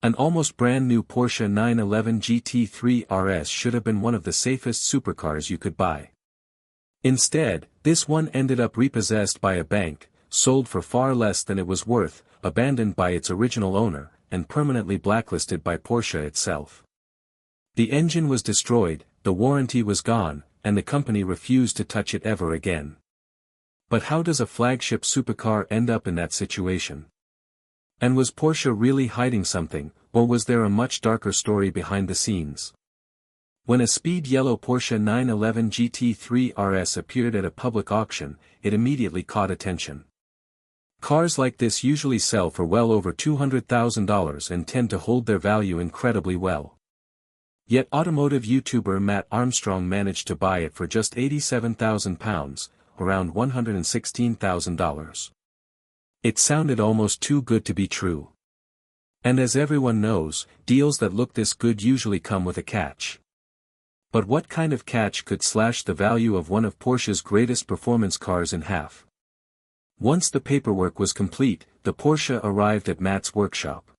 An almost brand new Porsche 911 GT3 RS should have been one of the safest supercars you could buy. Instead, this one ended up repossessed by a bank, sold for far less than it was worth, abandoned by its original owner, and permanently blacklisted by Porsche itself. The engine was destroyed, the warranty was gone, and the company refused to touch it ever again. But how does a flagship supercar end up in that situation? And was Porsche really hiding something, or was there a much darker story behind the scenes? When a speed yellow Porsche 911 GT3 RS appeared at a public auction, it immediately caught attention. Cars like this usually sell for well over $200,000 and tend to hold their value incredibly well. Yet automotive YouTuber Matt Armstrong managed to buy it for just £87,000, around $116,000. It sounded almost too good to be true. And as everyone knows, deals that look this good usually come with a catch. But what kind of catch could slash the value of one of Porsche's greatest performance cars in half? Once the paperwork was complete, the Porsche arrived at Matt's workshop.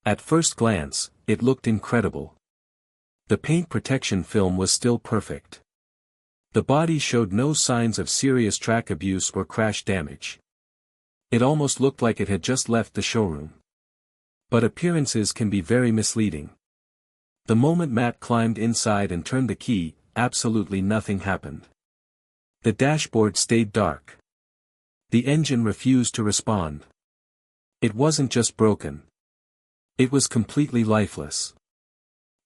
At first glance, it looked incredible. The paint protection film was still perfect. The body showed no signs of serious track abuse or crash damage. It almost looked like it had just left the showroom. But appearances can be very misleading. The moment Matt climbed inside and turned the key, absolutely nothing happened. The dashboard stayed dark. The engine refused to respond. It wasn't just broken. It was completely lifeless.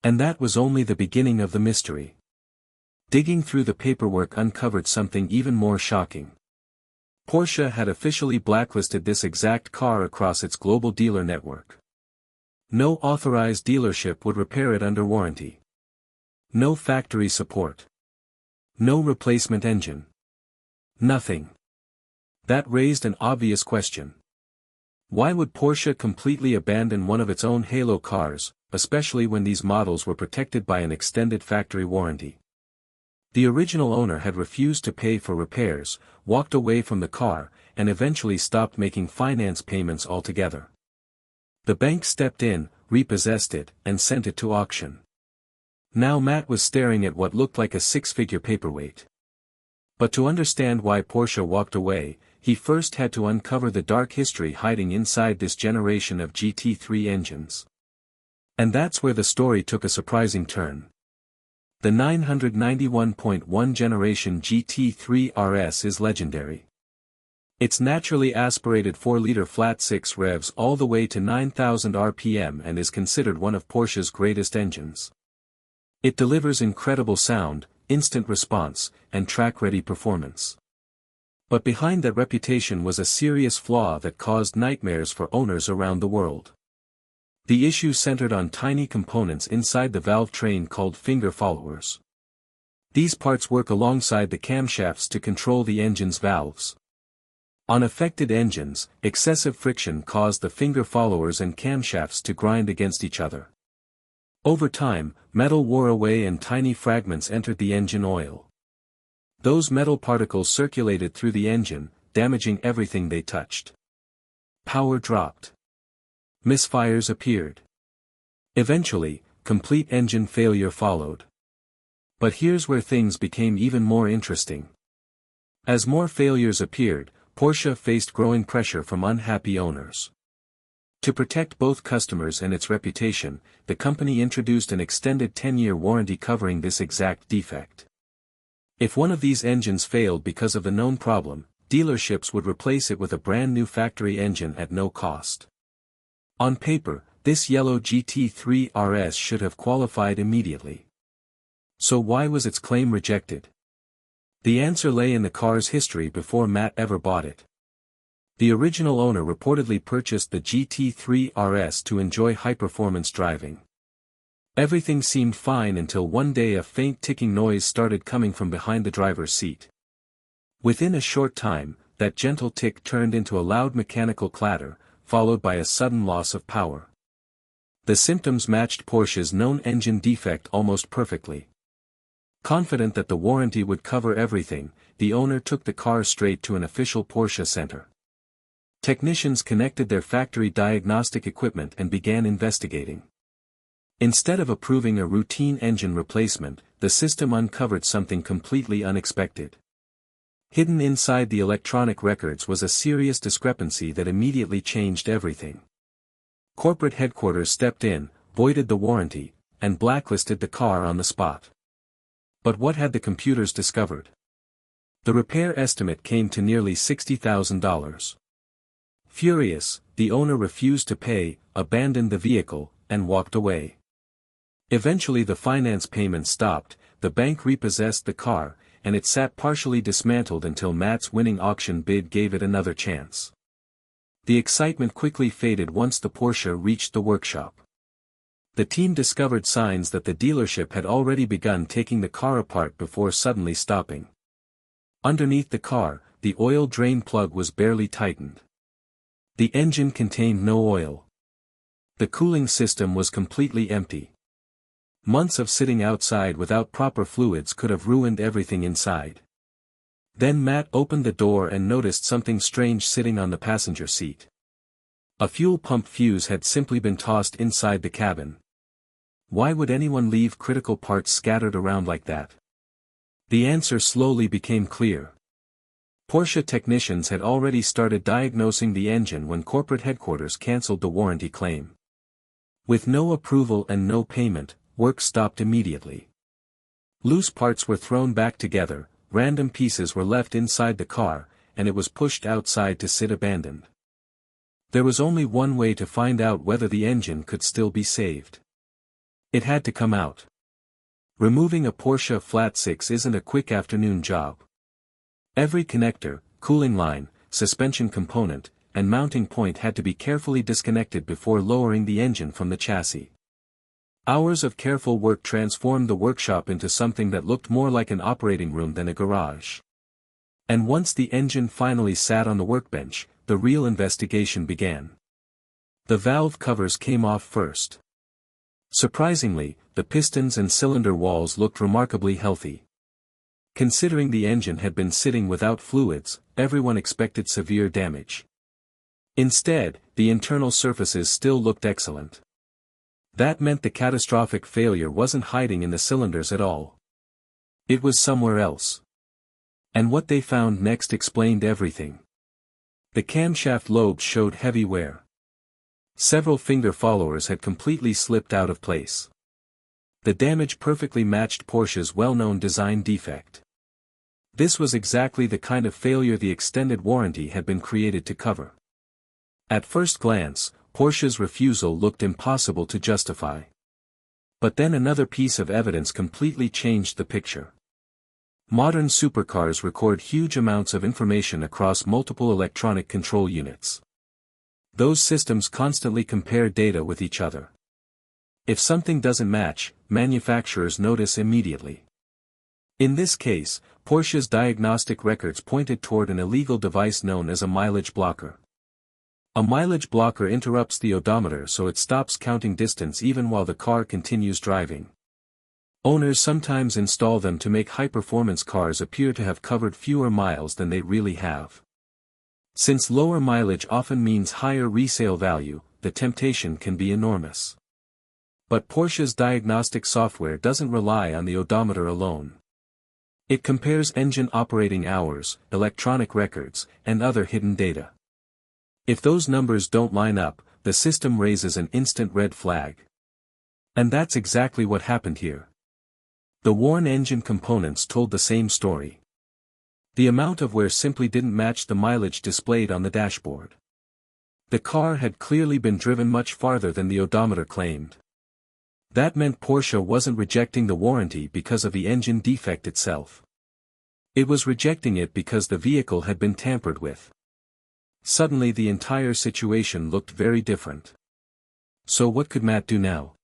And that was only the beginning of the mystery. Digging through the paperwork uncovered something even more shocking. Porsche had officially blacklisted this exact car across its global dealer network. No authorized dealership would repair it under warranty. No factory support. No replacement engine. Nothing. That raised an obvious question. Why would Porsche completely abandon one of its own halo cars, especially when these models were protected by an extended factory warranty? The original owner had refused to pay for repairs, walked away from the car, and eventually stopped making finance payments altogether. The bank stepped in, repossessed it, and sent it to auction. Now Matt was staring at what looked like a six-figure paperweight. But to understand why Porsche walked away, he first had to uncover the dark history hiding inside this generation of GT3 engines. And that's where the story took a surprising turn. The 991.1 generation GT3 RS is legendary. Its naturally aspirated 4-liter flat-six revs all the way to 9,000 RPM and is considered one of Porsche's greatest engines. It delivers incredible sound, instant response, and track-ready performance. But behind that reputation was a serious flaw that caused nightmares for owners around the world. The issue centered on tiny components inside the valve train called finger followers. These parts work alongside the camshafts to control the engine's valves. On affected engines, excessive friction caused the finger followers and camshafts to grind against each other. Over time, metal wore away and tiny fragments entered the engine oil. Those metal particles circulated through the engine, damaging everything they touched. Power dropped. Misfires appeared. Eventually, complete engine failure followed. But here's where things became even more interesting. As more failures appeared, Porsche faced growing pressure from unhappy owners. To protect both customers and its reputation, the company introduced an extended 10-year warranty covering this exact defect. If one of these engines failed because of the known problem, dealerships would replace it with a brand new factory engine at no cost. On paper, this yellow GT3 RS should have qualified immediately. So why was its claim rejected? The answer lay in the car's history before Matt ever bought it. The original owner reportedly purchased the GT3 RS to enjoy high-performance driving. Everything seemed fine until one day a faint ticking noise started coming from behind the driver's seat. Within a short time, that gentle tick turned into a loud mechanical clatter, followed by a sudden loss of power. The symptoms matched Porsche's known engine defect almost perfectly. Confident that the warranty would cover everything, the owner took the car straight to an official Porsche center. Technicians connected their factory diagnostic equipment and began investigating. Instead of approving a routine engine replacement, the system uncovered something completely unexpected. Hidden inside the electronic records was a serious discrepancy that immediately changed everything. Corporate headquarters stepped in, voided the warranty, and blacklisted the car on the spot. But what had the computers discovered? The repair estimate came to nearly $60,000. Furious, the owner refused to pay, abandoned the vehicle, and walked away. Eventually the finance payments stopped, the bank repossessed the car, and it sat partially dismantled until Matt's winning auction bid gave it another chance. The excitement quickly faded once the Porsche reached the workshop. The team discovered signs that the dealership had already begun taking the car apart before suddenly stopping. Underneath the car, the oil drain plug was barely tightened. The engine contained no oil. The cooling system was completely empty. Months of sitting outside without proper fluids could have ruined everything inside. Then Matt opened the door and noticed something strange sitting on the passenger seat. A fuel pump fuse had simply been tossed inside the cabin. Why would anyone leave critical parts scattered around like that? The answer slowly became clear. Porsche technicians had already started diagnosing the engine when corporate headquarters cancelled the warranty claim. With no approval and no payment, work stopped immediately. Loose parts were thrown back together, random pieces were left inside the car, and it was pushed outside to sit abandoned. There was only one way to find out whether the engine could still be saved. It had to come out. Removing a Porsche Flat 6 isn't a quick afternoon job. Every connector, cooling line, suspension component, and mounting point had to be carefully disconnected before lowering the engine from the chassis. Hours of careful work transformed the workshop into something that looked more like an operating room than a garage. And once the engine finally sat on the workbench, the real investigation began. The valve covers came off first. Surprisingly, the pistons and cylinder walls looked remarkably healthy. Considering the engine had been sitting without fluids, everyone expected severe damage. Instead, the internal surfaces still looked excellent. That meant the catastrophic failure wasn't hiding in the cylinders at all. It was somewhere else. And what they found next explained everything. The camshaft lobes showed heavy wear. Several finger followers had completely slipped out of place. The damage perfectly matched Porsche's well-known design defect. This was exactly the kind of failure the extended warranty had been created to cover. At first glance, Porsche's refusal looked impossible to justify. But then another piece of evidence completely changed the picture. Modern supercars record huge amounts of information across multiple electronic control units. Those systems constantly compare data with each other. If something doesn't match, manufacturers notice immediately. In this case, Porsche's diagnostic records pointed toward an illegal device known as a mileage blocker. A mileage blocker interrupts the odometer so it stops counting distance even while the car continues driving. Owners sometimes install them to make high-performance cars appear to have covered fewer miles than they really have. Since lower mileage often means higher resale value, the temptation can be enormous. But Porsche's diagnostic software doesn't rely on the odometer alone. It compares engine operating hours, electronic records, and other hidden data. If those numbers don't line up, the system raises an instant red flag. And that's exactly what happened here. The worn engine components told the same story. The amount of wear simply didn't match the mileage displayed on the dashboard. The car had clearly been driven much farther than the odometer claimed. That meant Porsche wasn't rejecting the warranty because of the engine defect itself. It was rejecting it because the vehicle had been tampered with. Suddenly the entire situation looked very different. So what could Matt do now?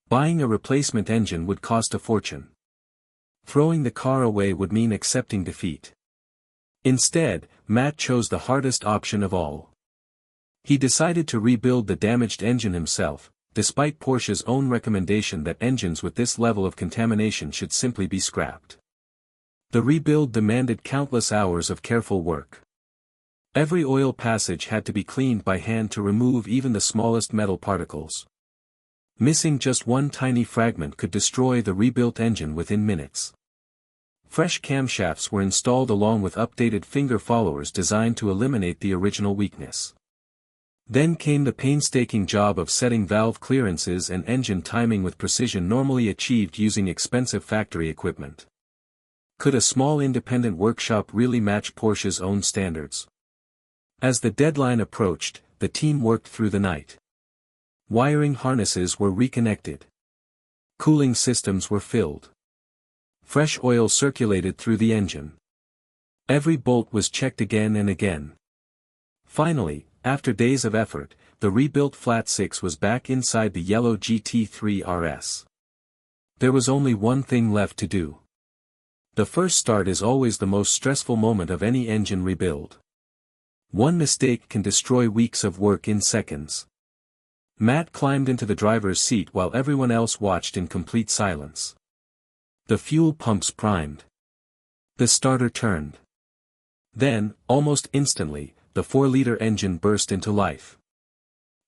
Buying a replacement engine would cost a fortune. Throwing the car away would mean accepting defeat. Instead, Matt chose the hardest option of all. He decided to rebuild the damaged engine himself, despite Porsche's own recommendation that engines with this level of contamination should simply be scrapped. The rebuild demanded countless hours of careful work. Every oil passage had to be cleaned by hand to remove even the smallest metal particles. Missing just one tiny fragment could destroy the rebuilt engine within minutes. Fresh camshafts were installed along with updated finger followers designed to eliminate the original weakness. Then came the painstaking job of setting valve clearances and engine timing with precision normally achieved using expensive factory equipment. Could a small independent workshop really match Porsche's own standards? As the deadline approached, the team worked through the night. Wiring harnesses were reconnected. Cooling systems were filled. Fresh oil circulated through the engine. Every bolt was checked again and again. Finally, after days of effort, the rebuilt Flat 6 was back inside the yellow GT3 RS. There was only one thing left to do. The first start is always the most stressful moment of any engine rebuild. One mistake can destroy weeks of work in seconds. Matt climbed into the driver's seat while everyone else watched in complete silence. The fuel pumps primed. The starter turned. Then, almost instantly, the 4-liter engine burst into life.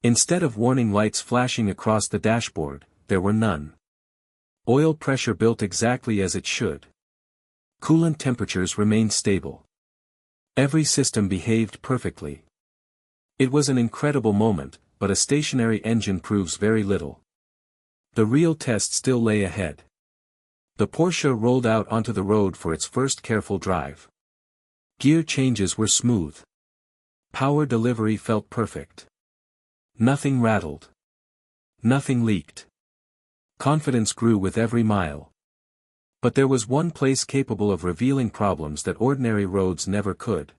Instead of warning lights flashing across the dashboard, there were none. Oil pressure built exactly as it should. Coolant temperatures remained stable. Every system behaved perfectly. It was an incredible moment, but a stationary engine proves very little. The real test still lay ahead. The Porsche rolled out onto the road for its first careful drive. Gear changes were smooth. Power delivery felt perfect. Nothing rattled. Nothing leaked. Confidence grew with every mile. But there was one place capable of revealing problems that ordinary roads never could.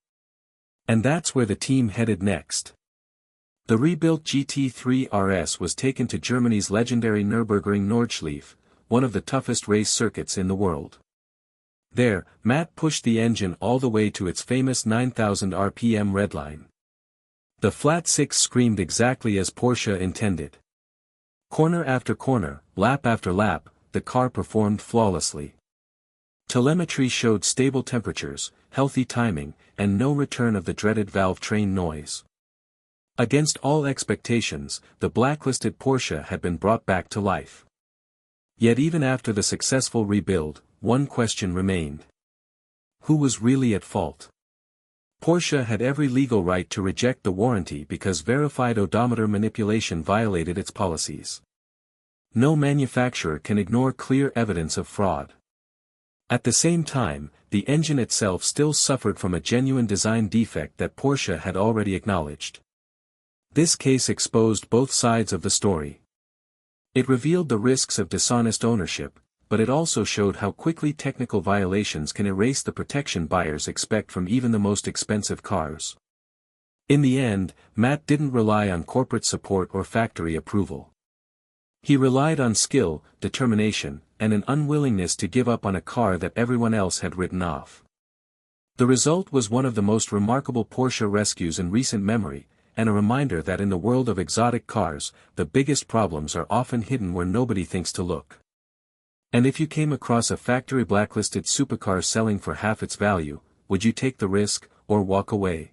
And that's where the team headed next. The rebuilt GT3 RS was taken to Germany's legendary Nürburgring Nordschleife, one of the toughest race circuits in the world. There, Matt pushed the engine all the way to its famous 9,000 RPM redline. The Flat 6 screamed exactly as Porsche intended. Corner after corner, lap after lap, the car performed flawlessly. Telemetry showed stable temperatures, healthy timing, and no return of the dreaded valve train noise. Against all expectations, the blacklisted Porsche had been brought back to life. Yet even after the successful rebuild, one question remained. Who was really at fault? Porsche had every legal right to reject the warranty because verified odometer manipulation violated its policies. No manufacturer can ignore clear evidence of fraud. At the same time, the engine itself still suffered from a genuine design defect that Porsche had already acknowledged. This case exposed both sides of the story. It revealed the risks of dishonest ownership, but it also showed how quickly technical violations can erase the protection buyers expect from even the most expensive cars. In the end, Matt didn't rely on corporate support or factory approval. He relied on skill, determination, and an unwillingness to give up on a car that everyone else had written off. The result was one of the most remarkable Porsche rescues in recent memory, and a reminder that in the world of exotic cars, the biggest problems are often hidden where nobody thinks to look. And if you came across a factory blacklisted supercar selling for half its value, would you take the risk, or walk away?